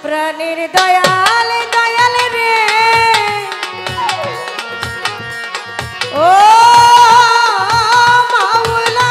প্রাণের দয়াল দয়াল রে ও মাওলা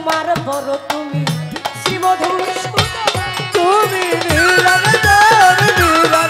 তোমার বড় তুমি শ্রীমধুর তুমি নিরঞ্জন নিরঞ্জন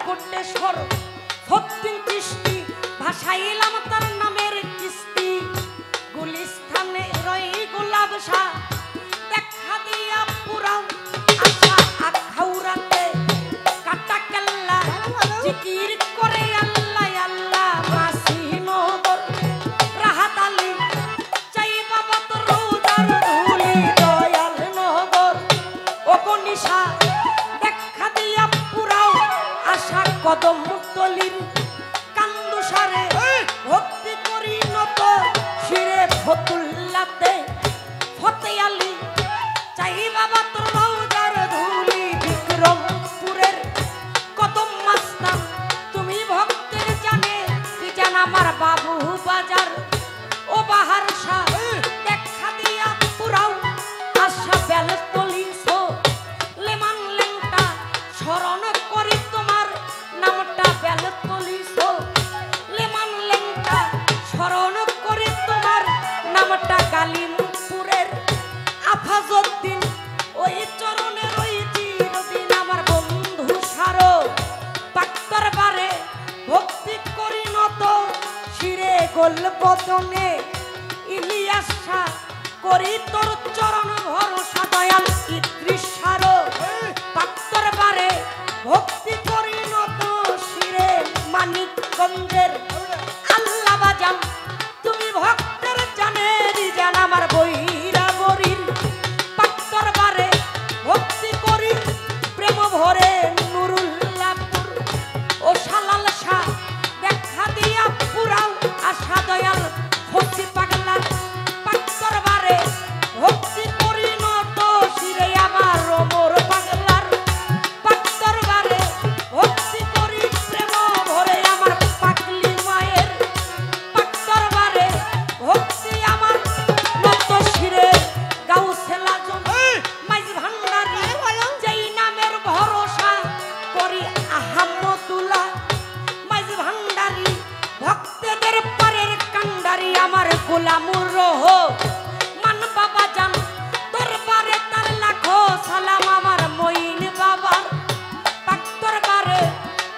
কোটেশ্বর ৩৬টি ভাসাইলাম তার নামের কিস্তি গুলিস্থানে রই গোলাপ শাহ দেখা দিয়া পুরাও আশা আখাউরাতে কাটা কেল্লা জিকির করে আল্লাহ আল্লাহ মাসিনগর রাহাত আলী চাই বাবা তোর রোজার ধুলি দয়াল নগর ওকনিশা দেখা দিয়া পুরাও আশা কদম তলির কান্দুসারে গোল বদনে ইলিয়াসা করি তোর চরণ ভরসা দয়াল ইদ্রিসার পাত্তর বারে ভক্তি করি নত শিরে মানিকগঞ্জের আল্লাহ বাজান তুমি ভক্তের জানের জান আমার বইরা বরির পাত্তর বারে ভক্তি করি প্রেম ভরে নুরুল্লাহপুর ও শালাল শাহ দেখা দিয়া পুরাও আশা দয়াল ফসি পাগলার পাত্তর বারে ভক্তি করি নত শিরে আমার মোর পাগলার পাত্তর বারে ভক্তি করি প্রেম ভরে আমার পাগলি মায়ের পাত্তর বারে ভক্তি আমার নত শিরে গাউসেলা জন মাইজ ভান্ডারি যেই নামের ভরসা করি আহমদুল্লাহ মাইজ ভান্ডারি ভক্তদের পারের কান্ডারি আমার গোলামুর রহ মান বাবা জান দরবারে তার লাখো সালাম আমার মঈন বাবার পাত্তর বারে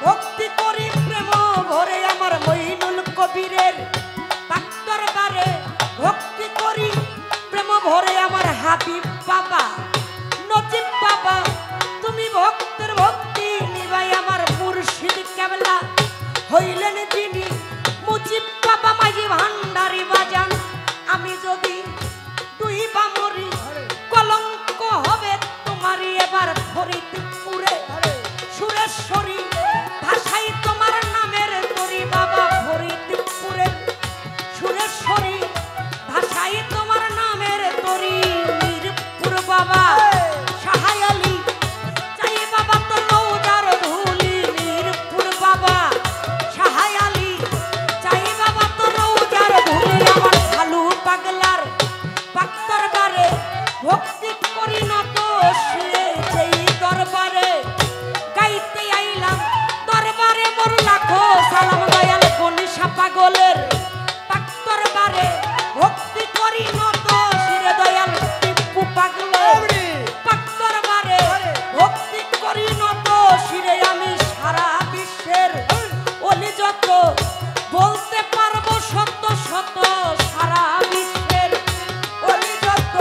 ভক্তি করি প্রেম ভরে আমার মঈনুল কবিরের পাত্তর বারে ভক্তি করি প্রেম ভরে আমার হাবিব বাবা নজিব বাবা তুমি ভক্তের ভক্তি নিবাই আমার মুর্শিদ কেবলা হইলেন যিনি মুজিব বাবা মাঝি ভান্ডারি বাজান আমি যদি দুই বামরি কলঙ্ক হবে তোমারই এবার ফরিদপুরে সুরেশ্বরী ভাষাই তোমার নামের তরি বাবা ফরিদপুরে সুরেশ্বরী ভাষাই তোমার নামের তরি মিরপুর বাবা সাহায় আলী চাই বাবা তো রৌদার ধুলি মিরপুর বাবা সাহায় আলী চাই বাবা তো রৌদার ধুলি আমার ভালু পাগলার পাত্তর বারে ভক্তি করি নত শিরে যেই দরবারে গাইতে আইলাম দরবারে মোর লাখো সালাম দয়াল গনিশা পাগলের পাত্তর বারে ভক্তি করি নত শিরে দয়াল টিপু পাগলের পাত্তর বারে ভক্তি করি নত শিরে আমি সারা বিশ্বের ওলি যত বলতে পারবো শত শত সারা বিশ্বের ওলি যত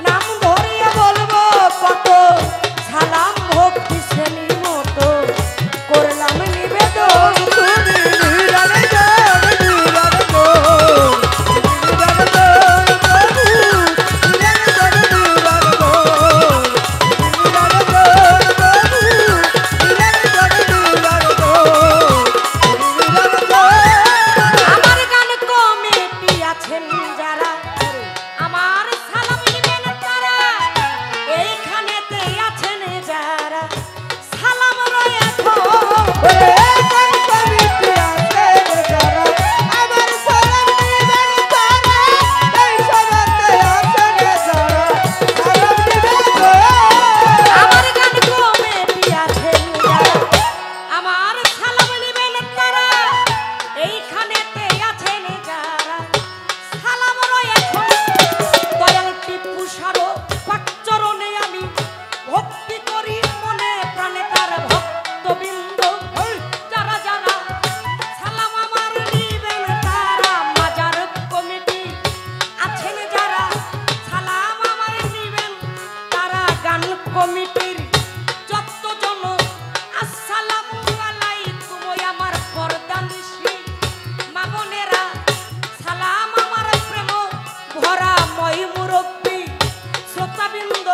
নাম ধরিয়ে বলবো কত সালাম ভক্তি শ্রেণী মতো করলাম নিবেদন তুমি নিরানে জান নিরানে গো নিরানে জান প্রভু নিরানে জান নিরানে গো নিরানে জান প্রভু নিরানে জান নিরানে গো নিরানে জান আমার গান কমিটি আছেন যারা আমার সালাম নিবেন তারা এইখানেতে আছেন যারা সালাম রয়েছে ওরে কোন কমিটি আছে যারা আমার সালাম নিবেন তারা এই সভাতে আছেন যারা সালাম নিবেন গো আমার গান কমিটি আছেন যারা আমার সালাম নিবেন তারা এইখানেতে আছেন যারা সালাম রয়েছে দয়াল টিপু সারো পাকচরণে আমি ভক্তি করি মনে প্রাণে তার ভক্তবৃন্দ যারা যারা সালাম আমার নিবেন তারা মাজার কমিটি আছেন যারা সালাম আমার নিবেন তারা গান কমিটির যতজন আসসালামু আলাইকুম ওই আমার পর্দানিশী মা বোনেরা সালাম আমার প্রেম ভরা মই মুরব্বী শ্রোতাবৃন্দ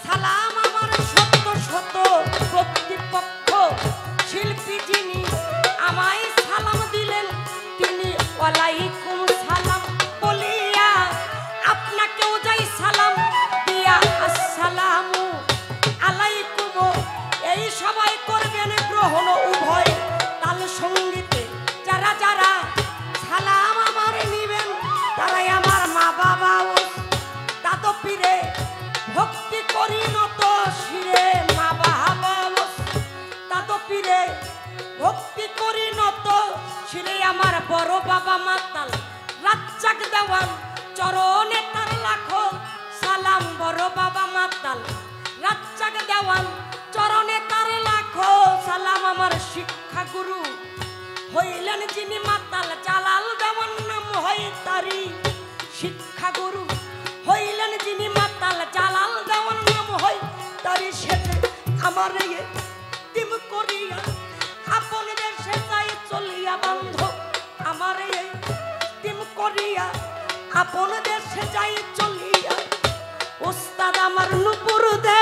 সালাম আমার শত শত কর্তৃপক্ষ শিল্পী যিনি আমায় সালাম দিলেন তিনি ওয়ালাইকুম সালাম বলিয়া আপনাকেও যাই সালাম দিয়া আসসালামু আলাইকুম এই সবাই করবেন গ্রহণ উভয় তাল সঙ্গীতে যারা যারা সালাম আমার নিবেন তারাই আমার মা বাবা ও দাদু পীরে ভক্তি করি নত শিরে মা বাবা ও দাদু পীরে ভক্তি করি নত শিরে আমার বড় বাবা মাতাল রাজ্জাক দেওয়ান চরণে তার লাখো সালাম বড় বাবা মাতাল রাজ্জাক দেওয়ান চরণে তার লাখো সালাম আমার শিক্ষা গুরু হইলেন যিনি মাতাল জালাল দেওয়ান হয় তারি শিক্ষা গুরু হইলেন যিনি মাতাল জালাল দেওয়ার নাম হয় তারি সেজে আমার তিম করিয়া আপন দেশে যাই চলিয়া বন্ধ আমার তিম করিয়া আপন দেশে যাই চলিয়া ওস্তাদ আমার নুপুর দে